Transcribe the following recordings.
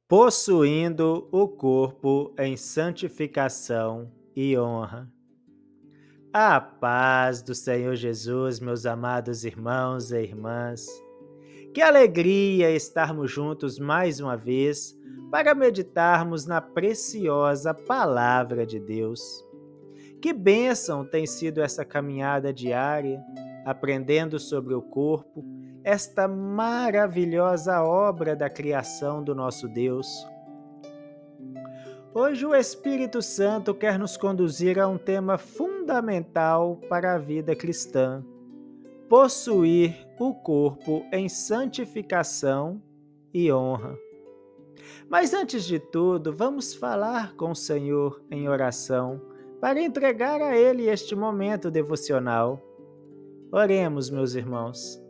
possuindo o corpo em santificação e honra. A paz do Senhor Jesus, meus amados irmãos e irmãs. Que alegria estarmos juntos mais uma vez para meditarmos na preciosa Palavra de Deus. Que bênção tem sido essa caminhada diária, aprendendo sobre o corpo, esta maravilhosa obra da criação do nosso Deus. Hoje o Espírito Santo quer nos conduzir a um tema fundamental para a vida cristã: possuir o corpo em santificação e honra. Mas antes de tudo, vamos falar com o Senhor em oração para entregar a Ele este momento devocional. Oremos, meus irmãos.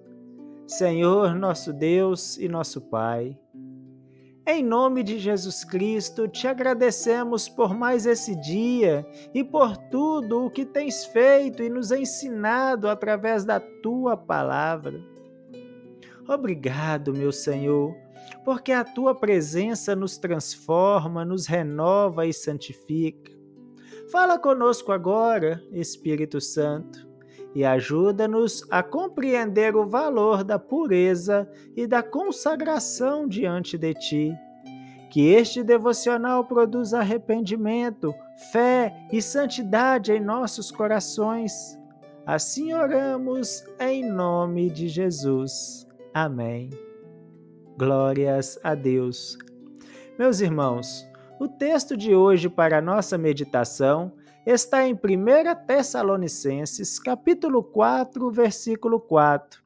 Senhor, nosso Deus e nosso Pai, em nome de Jesus Cristo, te agradecemos por mais esse dia e por tudo o que tens feito e nos ensinado através da tua palavra. Obrigado, meu Senhor, porque a tua presença nos transforma, nos renova e santifica. Fala conosco agora, Espírito Santo, e ajuda-nos a compreender o valor da pureza e da consagração diante de Ti. Que este devocional produza arrependimento, fé e santidade em nossos corações. Assim oramos em nome de Jesus. Amém. Glórias a Deus. Meus irmãos, o texto de hoje para a nossa meditação está em 1 Tessalonicenses, capítulo 4, versículo 4.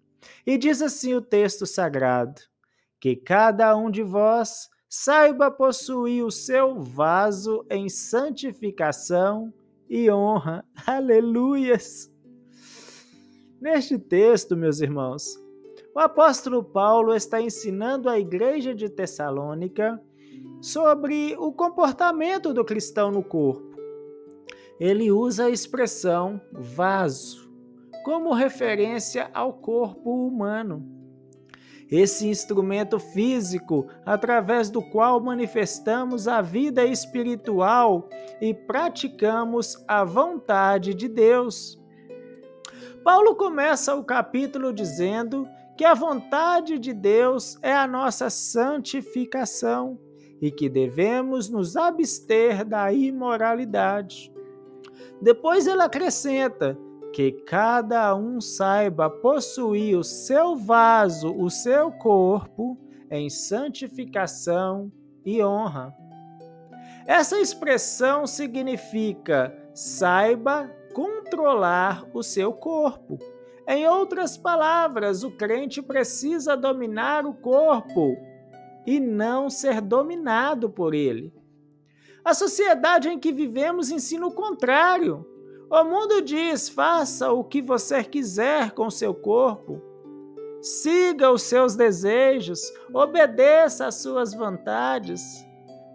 E diz assim o texto sagrado: que cada um de vós saiba possuir o seu vaso em santificação e honra. Aleluias! Neste texto, meus irmãos, o apóstolo Paulo está ensinando a igreja de Tessalônica sobre o comportamento do cristão no corpo. Ele usa a expressão vaso como referência ao corpo humano. Esse instrumento físico através do qual manifestamos a vida espiritual e praticamos a vontade de Deus. Paulo começa o capítulo dizendo que a vontade de Deus é a nossa santificação e que devemos nos abster da imoralidade. Depois ele acrescenta que cada um saiba possuir o seu vaso, o seu corpo, em santificação e honra. Essa expressão significa saiba controlar o seu corpo. Em outras palavras, o crente precisa dominar o corpo e não ser dominado por ele. A sociedade em que vivemos ensina o contrário. O mundo diz: faça o que você quiser com seu corpo. Siga os seus desejos, obedeça às suas vontades.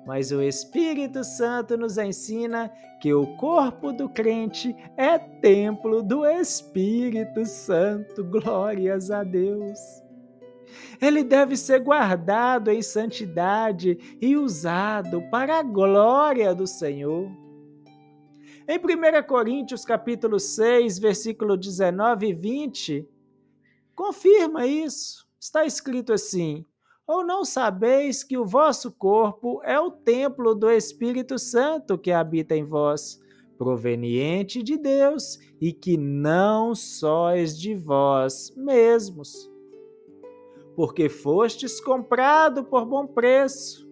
Mas o Espírito Santo nos ensina que o corpo do crente é templo do Espírito Santo. Glórias a Deus! Ele deve ser guardado em santidade e usado para a glória do Senhor. Em 1 Coríntios capítulo 6, versículo 19 e 20, confirma isso. Está escrito assim: ou não sabeis que o vosso corpo é o templo do Espírito Santo que habita em vós, proveniente de Deus, e que não sois de vós mesmos? Porque fostes comprado por bom preço.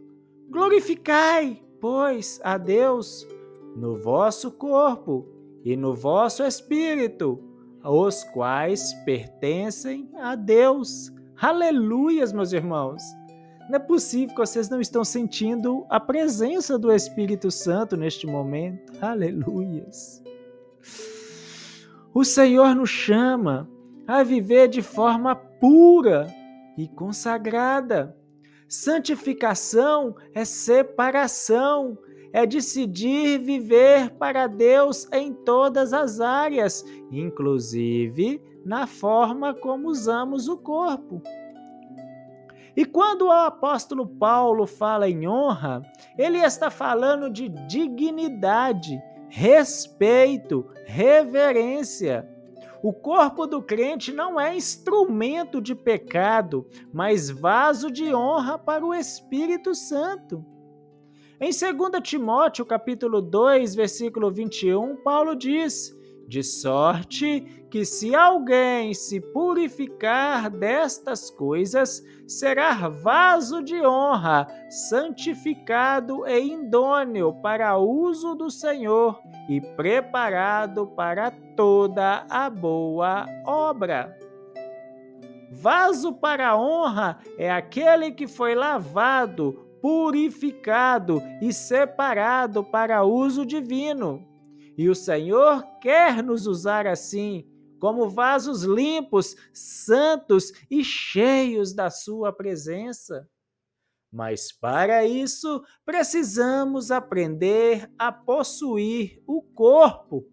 Glorificai, pois, a Deus no vosso corpo e no vosso espírito, os quais pertencem a Deus. Aleluias, meus irmãos! Não é possível que vocês não estão sentindo a presença do Espírito Santo neste momento. Aleluias! O Senhor nos chama a viver de forma pura e consagrada. Santificação é separação, é decidir viver para Deus em todas as áreas, inclusive na forma como usamos o corpo. E quando o apóstolo Paulo fala em honra, ele está falando de dignidade, respeito, reverência. O corpo do crente não é instrumento de pecado, mas vaso de honra para o Espírito Santo. Em 2 Timóteo, capítulo 2, versículo 21, Paulo diz: de sorte que se alguém se purificar destas coisas, será vaso de honra, santificado e idôneo para uso do Senhor e preparado para toda a boa obra. Vaso para honra é aquele que foi lavado, purificado e separado para uso divino. E o Senhor quer nos usar assim, como vasos limpos, santos e cheios da sua presença. Mas para isso, precisamos aprender a possuir o corpo.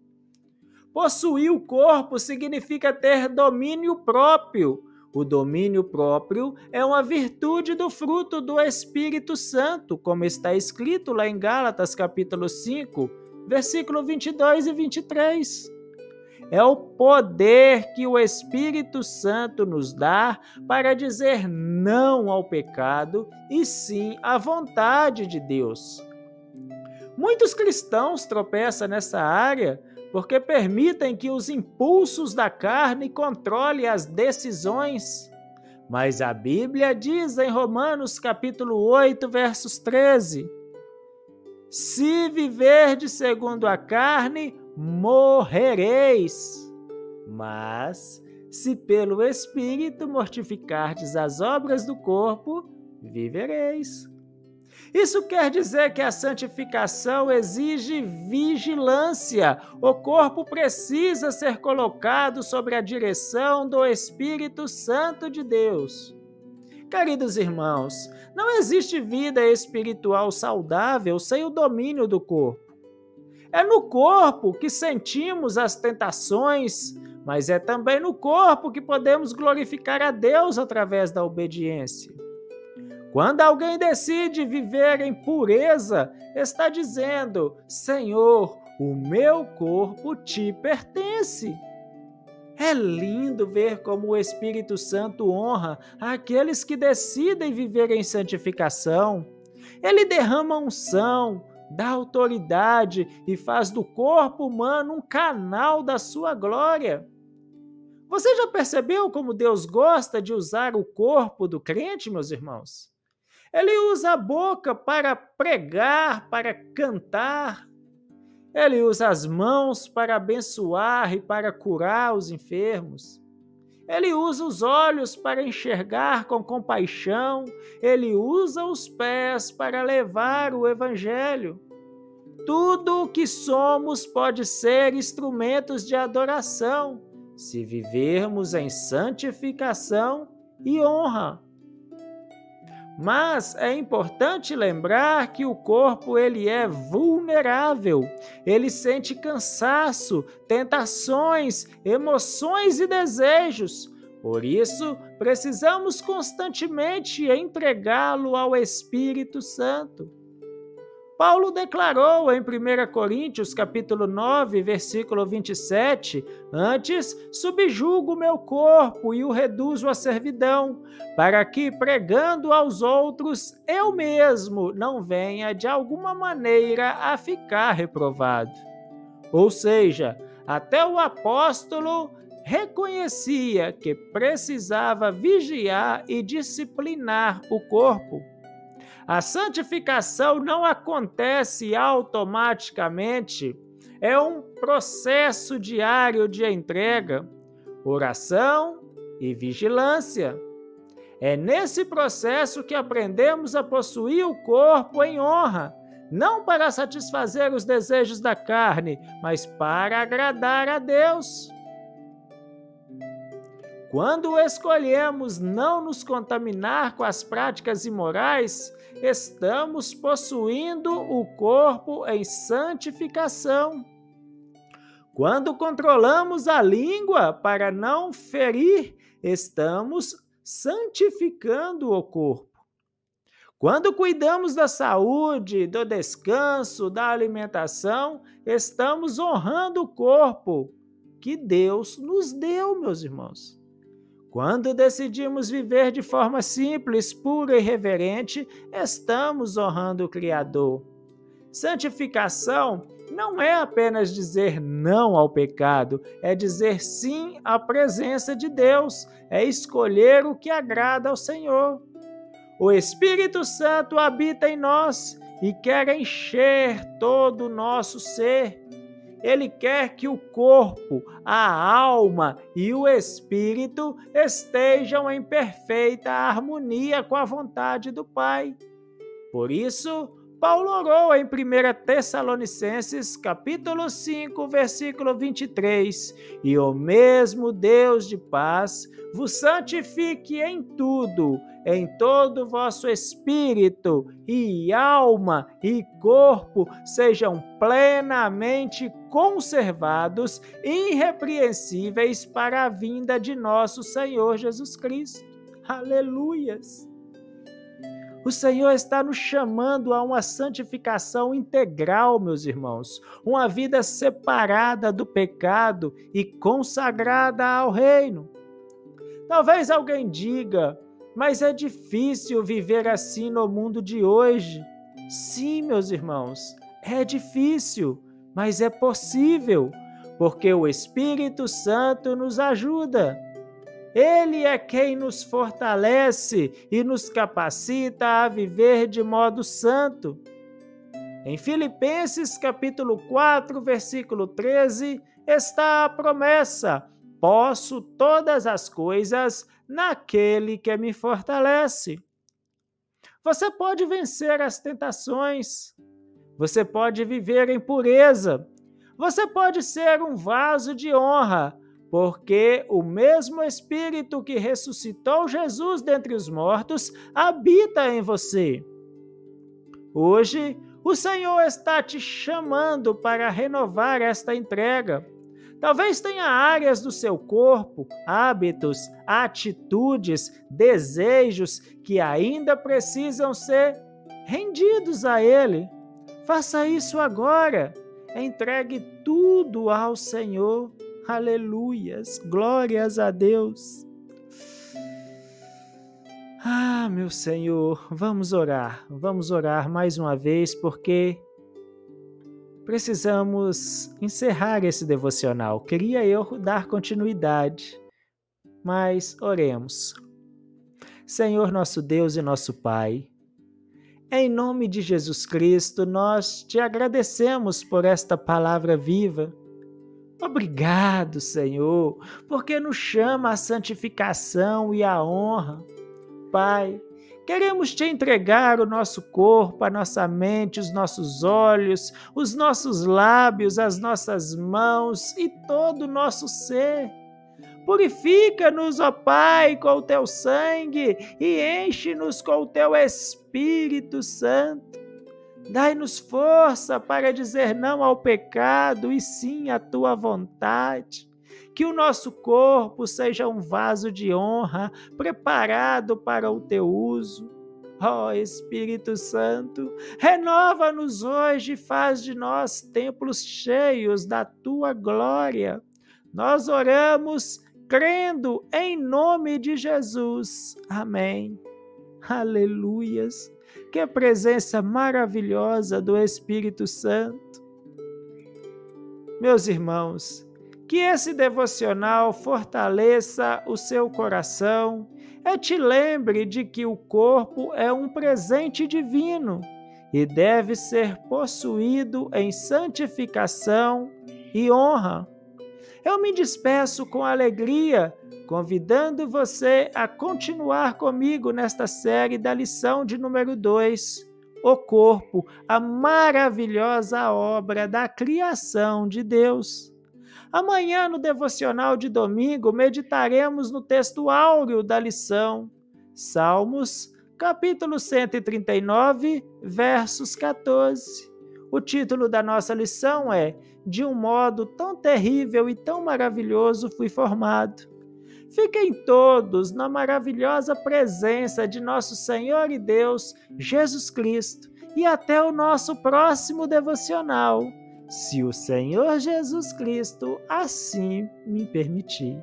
Possuir o corpo significa ter domínio próprio. O domínio próprio é uma virtude do fruto do Espírito Santo, como está escrito lá em Gálatas, capítulo 5, versículo 22 e 23. É o poder que o Espírito Santo nos dá para dizer não ao pecado e sim à vontade de Deus. Muitos cristãos tropeçam nessa área porque permitem que os impulsos da carne controlem as decisões. Mas a Bíblia diz em Romanos capítulo 8, versos 13: se viverdes segundo a carne, morrereis. Mas, se pelo Espírito mortificardes as obras do corpo, vivereis. Isso quer dizer que a santificação exige vigilância. O corpo precisa ser colocado sob a direção do Espírito Santo de Deus. Queridos irmãos, não existe vida espiritual saudável sem o domínio do corpo. É no corpo que sentimos as tentações, mas é também no corpo que podemos glorificar a Deus através da obediência. Quando alguém decide viver em pureza, está dizendo: Senhor, o meu corpo te pertence. É lindo ver como o Espírito Santo honra aqueles que decidem viver em santificação. Ele derrama unção, dá autoridade e faz do corpo humano um canal da sua glória. Você já percebeu como Deus gosta de usar o corpo do crente, meus irmãos? Ele usa a boca para pregar, para cantar. Ele usa as mãos para abençoar e para curar os enfermos. Ele usa os olhos para enxergar com compaixão. Ele usa os pés para levar o evangelho. Tudo o que somos pode ser instrumentos de adoração, se vivermos em santificação e honra. Mas é importante lembrar que o corpo ele é vulnerável, ele sente cansaço, tentações, emoções e desejos. Por isso, precisamos constantemente entregá-lo ao Espírito Santo. Paulo declarou em 1 Coríntios, capítulo 9, versículo 27, antes subjugo o meu corpo e o reduzo à servidão, para que, pregando aos outros, eu mesmo não venha de alguma maneira a ficar reprovado. Ou seja, até o apóstolo reconhecia que precisava vigiar e disciplinar o corpo. A santificação não acontece automaticamente, é um processo diário de entrega, oração e vigilância. É nesse processo que aprendemos a possuir o corpo em honra, não para satisfazer os desejos da carne, mas para agradar a Deus. Quando escolhemos não nos contaminar com as práticas imorais, estamos possuindo o corpo em santificação. Quando controlamos a língua para não ferir, estamos santificando o corpo. Quando cuidamos da saúde, do descanso, da alimentação, estamos honrando o corpo que Deus nos deu, meus irmãos. Quando decidimos viver de forma simples, pura e reverente, estamos honrando o Criador. Santificação não é apenas dizer não ao pecado, é dizer sim à presença de Deus, é escolher o que agrada ao Senhor. O Espírito Santo habita em nós e quer encher todo o nosso ser. Ele quer que o corpo, a alma e o espírito estejam em perfeita harmonia com a vontade do Pai. Por isso, Paulo orou em 1 Tessalonicenses, capítulo 5, versículo 23, e o mesmo Deus de paz vos santifique em tudo, em todo o vosso espírito e alma e corpo sejam plenamente conservados, irrepreensíveis para a vinda de nosso Senhor Jesus Cristo. Aleluias! O Senhor está nos chamando a uma santificação integral, meus irmãos, uma vida separada do pecado e consagrada ao reino. Talvez alguém diga, mas é difícil viver assim no mundo de hoje. Sim, meus irmãos, é difícil, mas é possível, porque o Espírito Santo nos ajuda. Ele é quem nos fortalece e nos capacita a viver de modo santo. Em Filipenses capítulo 4, versículo 13, está a promessa: posso todas as coisas naquele que me fortalece. Você pode vencer as tentações. Você pode viver em pureza. Você pode ser um vaso de honra, porque o mesmo Espírito que ressuscitou Jesus dentre os mortos habita em você. Hoje, o Senhor está te chamando para renovar esta entrega. Talvez tenha áreas do seu corpo, hábitos, atitudes, desejos que ainda precisam ser rendidos a Ele. Faça isso agora. Entregue tudo ao Senhor. Aleluias, glórias a Deus. Ah, meu Senhor, vamos orar mais uma vez, porque precisamos encerrar esse devocional. Queria eu dar continuidade, mas oremos. Senhor nosso Deus e nosso Pai, em nome de Jesus Cristo, nós te agradecemos por esta palavra viva. Obrigado, Senhor, porque nos chama a santificação e a honra. Pai, queremos te entregar o nosso corpo, a nossa mente, os nossos olhos, os nossos lábios, as nossas mãos e todo o nosso ser. Purifica-nos, ó Pai, com o teu sangue e enche-nos com o teu Espírito Santo. Dai-nos força para dizer não ao pecado e sim à tua vontade. Que o nosso corpo seja um vaso de honra preparado para o teu uso. Ó Espírito Santo, renova-nos hoje e faz de nós templos cheios da tua glória. Nós oramos crendo em nome de Jesus. Amém. Aleluias. Que presença maravilhosa do Espírito Santo. Meus irmãos, que esse devocional fortaleça o seu coração e te lembre de que o corpo é um presente divino e deve ser possuído em santificação e honra. Eu me despeço com alegria, convidando você a continuar comigo nesta série da lição de número 2, o corpo, a maravilhosa obra da criação de Deus. Amanhã, no devocional de domingo, meditaremos no texto áureo da lição, Salmos, capítulo 139, versos 14. O título da nossa lição é De um modo tão terrível e tão maravilhoso fui formado. Fiquem todos na maravilhosa presença de nosso Senhor e Deus, Jesus Cristo, e até o nosso próximo devocional, se o Senhor Jesus Cristo assim me permitir.